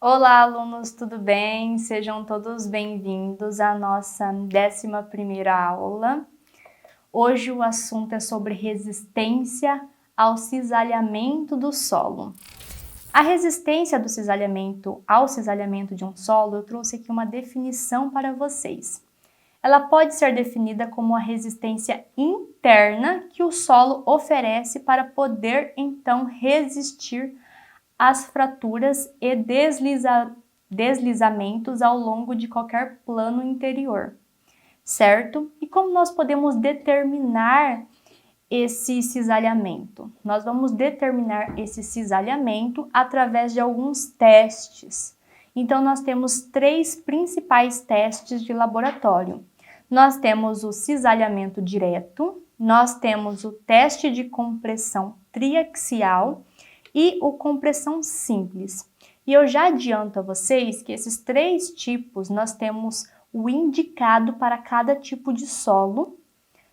Olá, alunos, tudo bem? Sejam todos bem-vindos à nossa 11ª aula. Hoje o assunto é sobre resistência ao cisalhamento do solo. A resistência do cisalhamento ao cisalhamento de um solo, eu trouxe aqui uma definição para vocês. Ela pode ser definida como a resistência interna que o solo oferece para poder, então, resistir as fraturas e deslizamentos ao longo de qualquer plano interior, certo? E como nós podemos determinar esse cisalhamento? Nós vamos determinar esse cisalhamento através de alguns testes. Então, nós temos 3 principais testes de laboratório. Nós temos o cisalhamento direto, nós temos o teste de compressão triaxial e o compressão simples. E eu já adianto a vocês que esses 3 tipos nós temos o indicado para cada tipo de solo,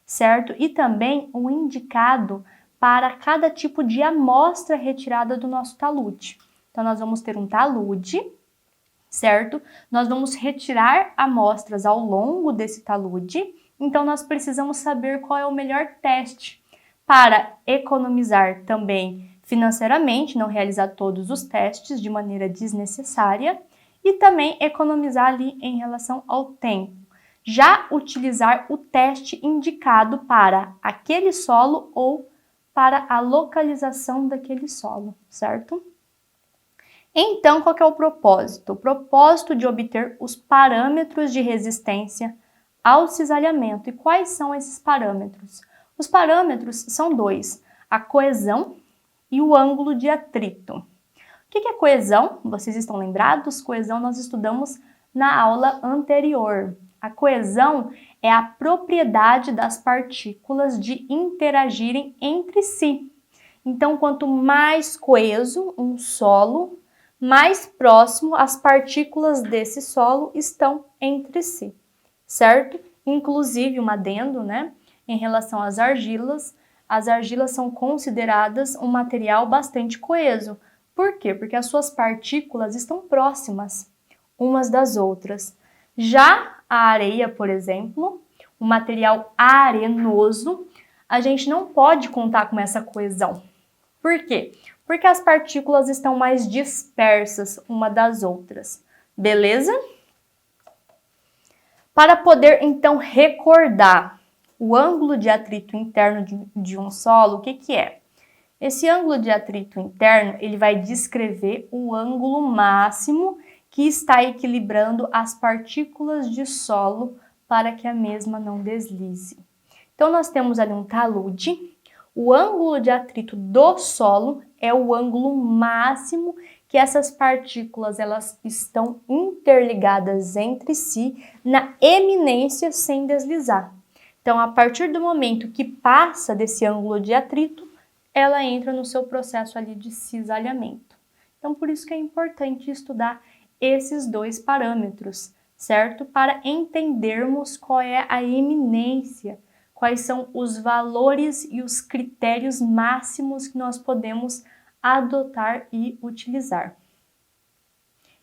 certo? E também o indicado para cada tipo de amostra retirada do nosso talude. Então, nós vamos ter um talude, certo? Nós vamos retirar amostras ao longo desse talude, então nós precisamos saber qual é o melhor teste para economizar também financeiramente, não realizar todos os testes de maneira desnecessária e também economizar ali em relação ao tempo. Já utilizar o teste indicado para aquele solo ou para a localização daquele solo, certo? Então, qual que é o propósito? O propósito de obter os parâmetros de resistência ao cisalhamento. E quais são esses parâmetros? Os parâmetros são 2, a coesão e o ângulo de atrito. O que é coesão? Vocês estão lembrados? Coesão nós estudamos na aula anterior. A coesão é a propriedade das partículas de interagirem entre si. Então, quanto mais coeso um solo, mais próximo as partículas desse solo estão entre si, certo? Inclusive, um adendo, né? Em relação às argilas são consideradas um material bastante coeso. Por quê? Porque as suas partículas estão próximas umas das outras. Já a areia, por exemplo, o material arenoso, a gente não pode contar com essa coesão. Por quê? Porque as partículas estão mais dispersas uma das outras. Beleza? Para poder, então, recordar o ângulo de atrito interno de um solo, o que é? Esse ângulo de atrito interno, ele vai descrever o ângulo máximo que está equilibrando as partículas de solo para que a mesma não deslize. Então, nós temos ali um talude. O ângulo de atrito do solo é o ângulo máximo que essas partículas elas estão interligadas entre si na eminência sem deslizar. Então, a partir do momento que passa desse ângulo de atrito, ela entra no seu processo ali de cisalhamento. Então, por isso que é importante estudar esses 2 parâmetros, certo? Para entendermos qual é a eminência, quais são os valores e os critérios máximos que nós podemos adotar e utilizar.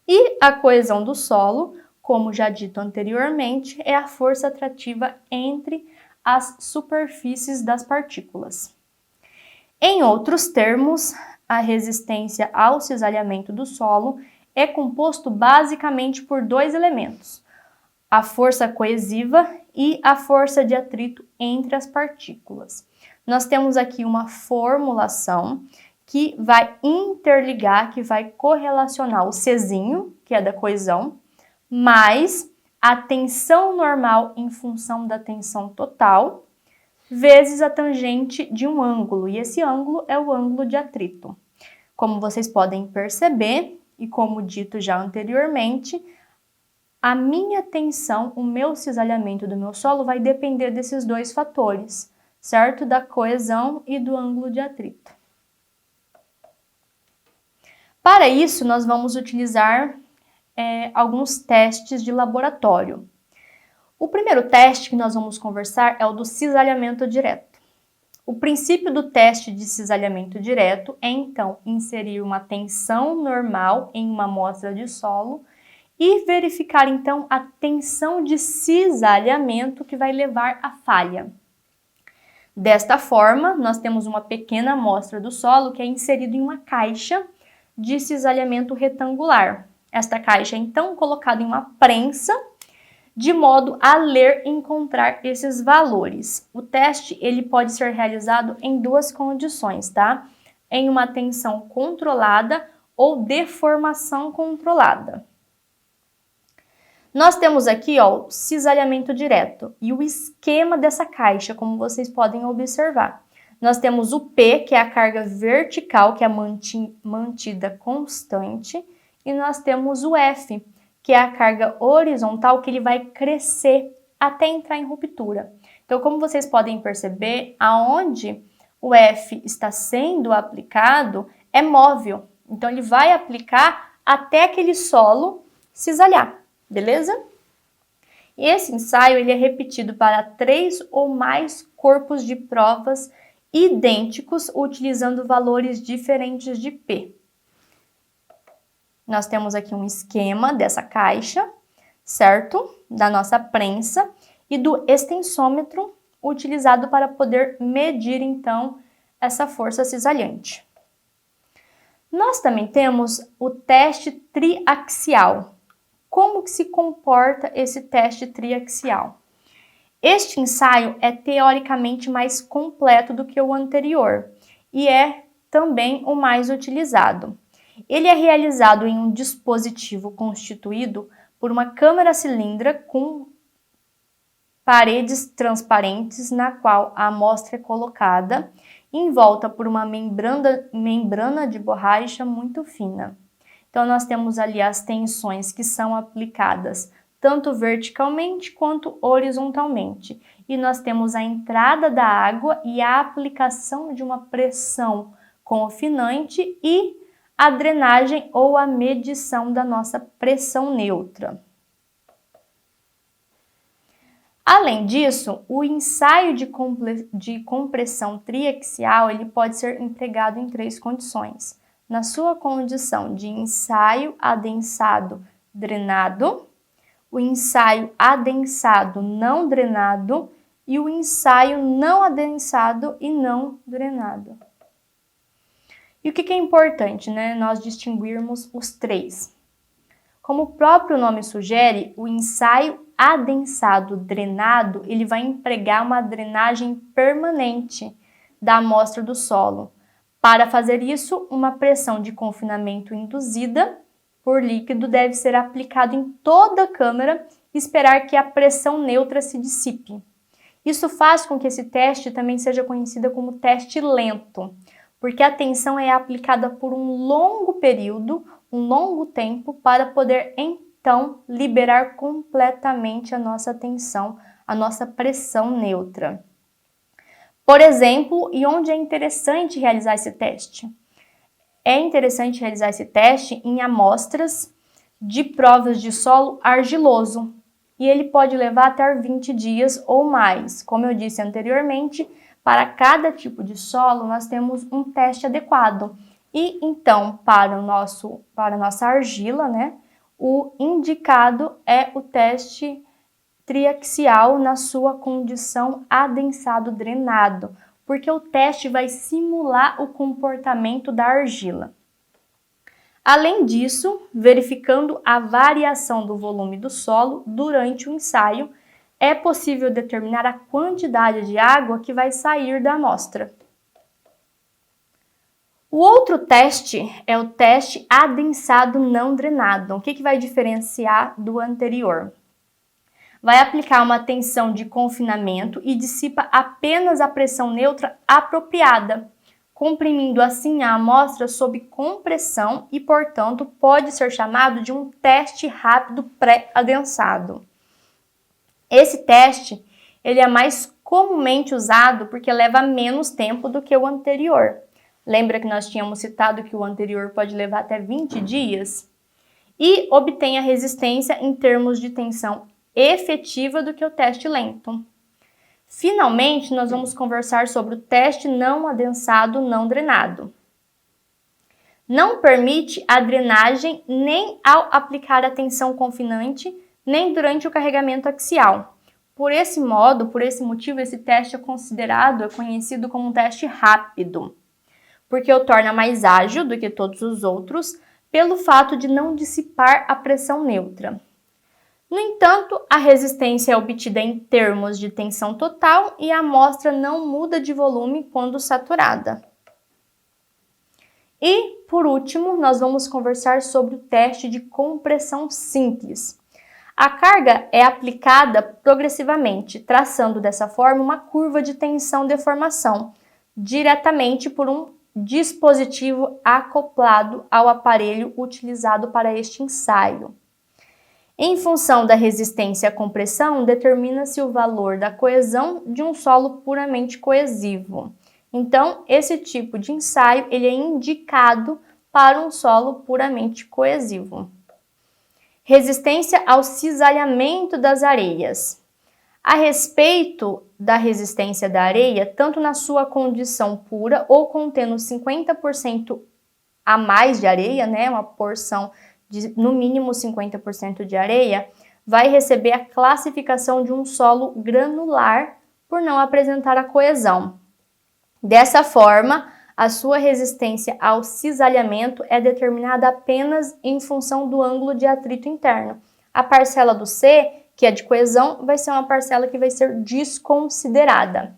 E a coesão do solo, como já dito anteriormente, é a força atrativa entre as superfícies das partículas. Em outros termos, a resistência ao cisalhamento do solo é composto basicamente por 2 elementos, a força coesiva e a força de atrito entre as partículas. Nós temos aqui uma formulação que vai interligar, que vai correlacionar o Czinho, que é da coesão, mais a tensão normal em função da tensão total, vezes a tangente de um ângulo, e esse ângulo é o ângulo de atrito. Como vocês podem perceber, e como dito já anteriormente, a minha tensão, o meu cisalhamento do meu solo vai depender desses 2 fatores, certo? Da coesão e do ângulo de atrito. Para isso, nós vamos utilizar alguns testes de laboratório. O primeiro teste que nós vamos conversar é o do cisalhamento direto. O princípio do teste de cisalhamento direto é, então, inserir uma tensão normal em uma amostra de solo e verificar, então, a tensão de cisalhamento que vai levar à falha. Desta forma, nós temos uma pequena amostra do solo que é inserida em uma caixa de cisalhamento retangular. Esta caixa é, então, colocada em uma prensa, de modo a ler e encontrar esses valores. O teste ele pode ser realizado em duas condições, tá? Em uma tensão controlada ou deformação controlada. Nós temos aqui, ó, o cisalhamento direto e o esquema dessa caixa, como vocês podem observar. Nós temos o P, que é a carga vertical, que é mantida constante, e nós temos o F, que é a carga horizontal, que ele vai crescer até entrar em ruptura. Então, como vocês podem perceber, aonde o F está sendo aplicado é móvel. Então, ele vai aplicar até aquele solo cisalhar, beleza? E esse ensaio ele é repetido para 3 ou mais corpos de provas idênticos, utilizando valores diferentes de P. Nós temos aqui um esquema dessa caixa, certo? Da nossa prensa e do extensômetro utilizado para poder medir, então, essa força cisalhante. Nós também temos o teste triaxial. Como que se comporta esse teste triaxial? Este ensaio é teoricamente mais completo do que o anterior e é também o mais utilizado. Ele é realizado em um dispositivo constituído por uma câmara cilindra com paredes transparentes na qual a amostra é colocada, envolta por uma membrana de borracha muito fina. Então, nós temos ali as tensões que são aplicadas tanto verticalmente quanto horizontalmente. E nós temos a entrada da água e a aplicação de uma pressão confinante e a drenagem ou a medição da nossa pressão neutra. Além disso, o ensaio de compressão triaxial ele pode ser empregado em 3 condições. Na sua condição de ensaio adensado drenado, o ensaio adensado não drenado e o ensaio não adensado e não drenado. E o que é importante, né? Nós distinguirmos os 3. Como o próprio nome sugere, o ensaio adensado drenado, ele vai empregar uma drenagem permanente da amostra do solo. Para fazer isso, uma pressão de confinamento induzida por líquido deve ser aplicada em toda a câmara e esperar que a pressão neutra se dissipe. Isso faz com que esse teste também seja conhecido como teste lento, porque a tensão é aplicada por um longo período, um longo tempo, para poder então liberar completamente a nossa tensão, a nossa pressão neutra. Por exemplo, e onde é interessante realizar esse teste? É interessante realizar esse teste em amostras de provas de solo argiloso, e ele pode levar até 20 dias ou mais. Como eu disse anteriormente, para cada tipo de solo, nós temos um teste adequado. E então, para a nossa argila, né, o indicado é o teste triaxial na sua condição adensado drenado, porque o teste vai simular o comportamento da argila. Além disso, verificando a variação do volume do solo durante o ensaio, é possível determinar a quantidade de água que vai sair da amostra. O outro teste é o teste adensado não drenado. O que vai diferenciar do anterior? Vai aplicar uma tensão de confinamento e dissipa apenas a pressão neutra apropriada, comprimindo assim a amostra sob compressão e, portanto, pode ser chamado de um teste rápido pré-adensado. Esse teste ele é mais comumente usado porque leva menos tempo do que o anterior. Lembra que nós tínhamos citado que o anterior pode levar até 20 dias? E obtém a resistência em termos de tensão efetiva do que o teste lento. Finalmente, nós vamos conversar sobre o teste não adensado não drenado. Não permite a drenagem nem ao aplicar a tensão confinante, nem durante o carregamento axial. Por esse motivo, esse teste é conhecido como um teste rápido, porque o torna mais ágil do que todos os outros, pelo fato de não dissipar a pressão neutra. No entanto, a resistência é obtida em termos de tensão total e a amostra não muda de volume quando saturada. E, por último, nós vamos conversar sobre o teste de compressão simples. A carga é aplicada progressivamente, traçando dessa forma uma curva de tensão-deformação, diretamente por um dispositivo acoplado ao aparelho utilizado para este ensaio. Em função da resistência à compressão, determina-se o valor da coesão de um solo puramente coesivo. Então, esse tipo de ensaio ele é indicado para um solo puramente coesivo. Resistência ao cisalhamento das areias. A respeito da resistência da areia, tanto na sua condição pura ou contendo 50% a mais de areia, uma porção de no mínimo 50% de areia, vai receber a classificação de um solo granular por não apresentar a coesão. Dessa forma, a sua resistência ao cisalhamento é determinada apenas em função do ângulo de atrito interno. A parcela do C, que é de coesão, vai ser uma parcela que vai ser desconsiderada.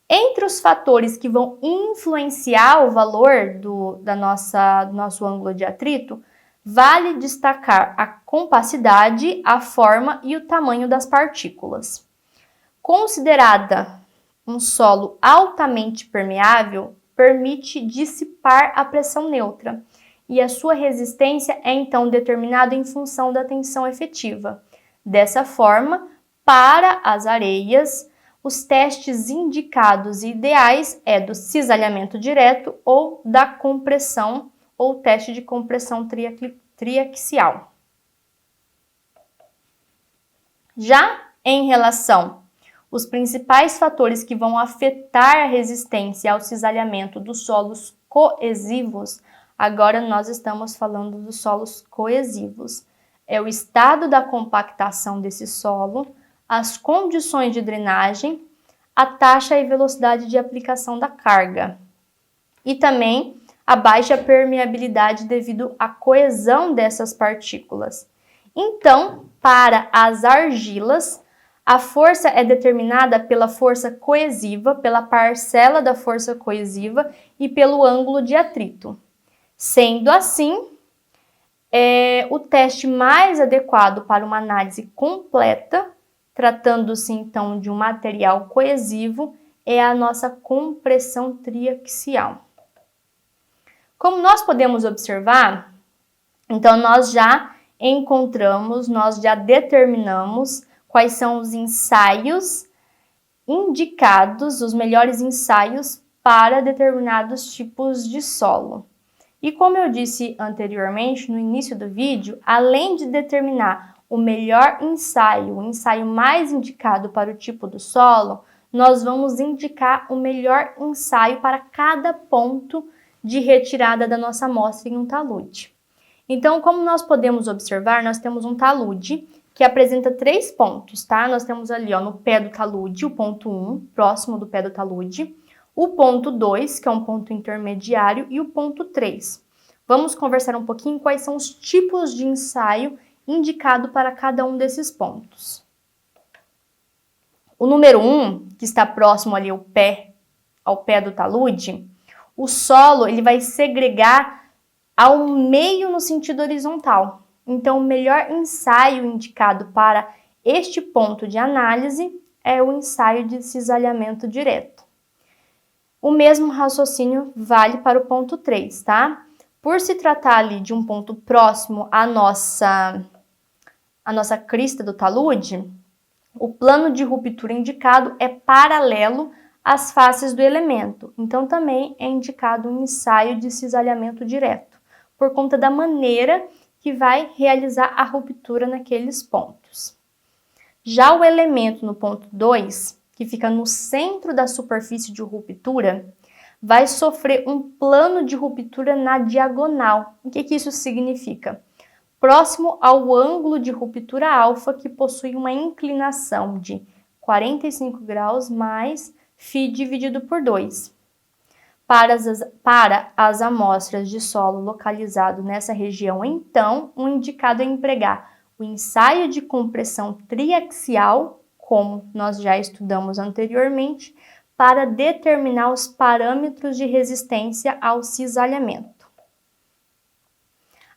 Entre os fatores que vão influenciar o valor do nosso ângulo de atrito, vale destacar a compacidade, a forma e o tamanho das partículas. Considerada um solo altamente permeável, permite dissipar a pressão neutra e a sua resistência é então determinada em função da tensão efetiva. Dessa forma, para as areias, os testes indicados e ideais é do cisalhamento direto ou da compressão ou teste de compressão triaxial. Já em relação os principais fatores que vão afetar a resistência ao cisalhamento dos solos coesivos, agora nós estamos falando dos solos coesivos. É o estado da compactação desse solo, as condições de drenagem, a taxa e velocidade de aplicação da carga. E também a baixa permeabilidade devido à coesão dessas partículas. Então, para as argilas, a força é determinada pela força coesiva, pela parcela da força coesiva e pelo ângulo de atrito. Sendo assim, o teste mais adequado para uma análise completa, tratando-se então de um material coesivo, é a nossa compressão triaxial. Como nós podemos observar, então nós já determinamos quais são os ensaios indicados, os melhores ensaios para determinados tipos de solo. E como eu disse anteriormente, no início do vídeo, além de determinar o melhor ensaio, o ensaio mais indicado para o tipo do solo, nós vamos indicar o melhor ensaio para cada ponto de retirada da nossa amostra em um talude. Então, como nós podemos observar, nós temos um talude que apresenta 3 pontos, tá? Nós temos ali, no pé do talude, o ponto 1, próximo do pé do talude, o ponto 2, que é um ponto intermediário, e o ponto 3. Vamos conversar um pouquinho quais são os tipos de ensaio indicado para cada um desses pontos. O número 1, que está próximo ali ao pé do talude, o solo ele vai segregar ao meio no sentido horizontal. Então, o melhor ensaio indicado para este ponto de análise é o ensaio de cisalhamento direto. O mesmo raciocínio vale para o ponto 3, tá? Por se tratar ali de um ponto próximo à nossa crista do talude, o plano de ruptura indicado é paralelo às faces do elemento. Então, também é indicado um ensaio de cisalhamento direto, por conta da maneira que vai realizar a ruptura naqueles pontos. Já o elemento no ponto 2, que fica no centro da superfície de ruptura, vai sofrer um plano de ruptura na diagonal. O que isso significa? Próximo ao ângulo de ruptura alfa, que possui uma inclinação de 45 graus mais φ dividido por 2. Para as amostras de solo localizado nessa região, então, o indicado é empregar o ensaio de compressão triaxial, como nós já estudamos anteriormente, para determinar os parâmetros de resistência ao cisalhamento.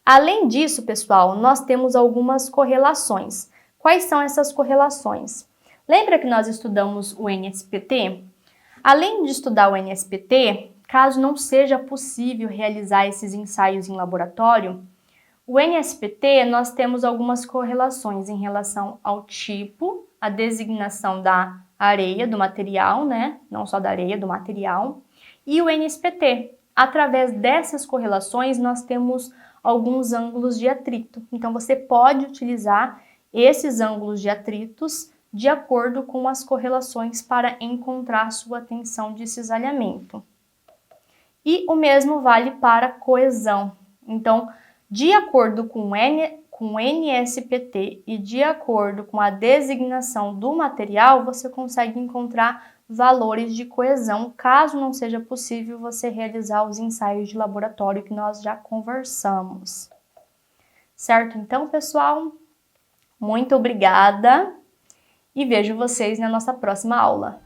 Além disso, pessoal, nós temos algumas correlações. Quais são essas correlações? Lembra que nós estudamos o NSPT? Além de estudar o NSPT, caso não seja possível realizar esses ensaios em laboratório, o NSPT nós temos algumas correlações em relação ao tipo, a designação da areia, do material, né? Não só da areia, do material, e o NSPT. Através dessas correlações, nós temos alguns ângulos de atrito. Então, você pode utilizar esses ângulos de atritos de acordo com as correlações para encontrar sua tensão de cisalhamento. E o mesmo vale para coesão. Então, de acordo com o NSPT e de acordo com a designação do material, você consegue encontrar valores de coesão, caso não seja possível você realizar os ensaios de laboratório que nós já conversamos. Certo? Então, pessoal, muito obrigada e vejo vocês na nossa próxima aula.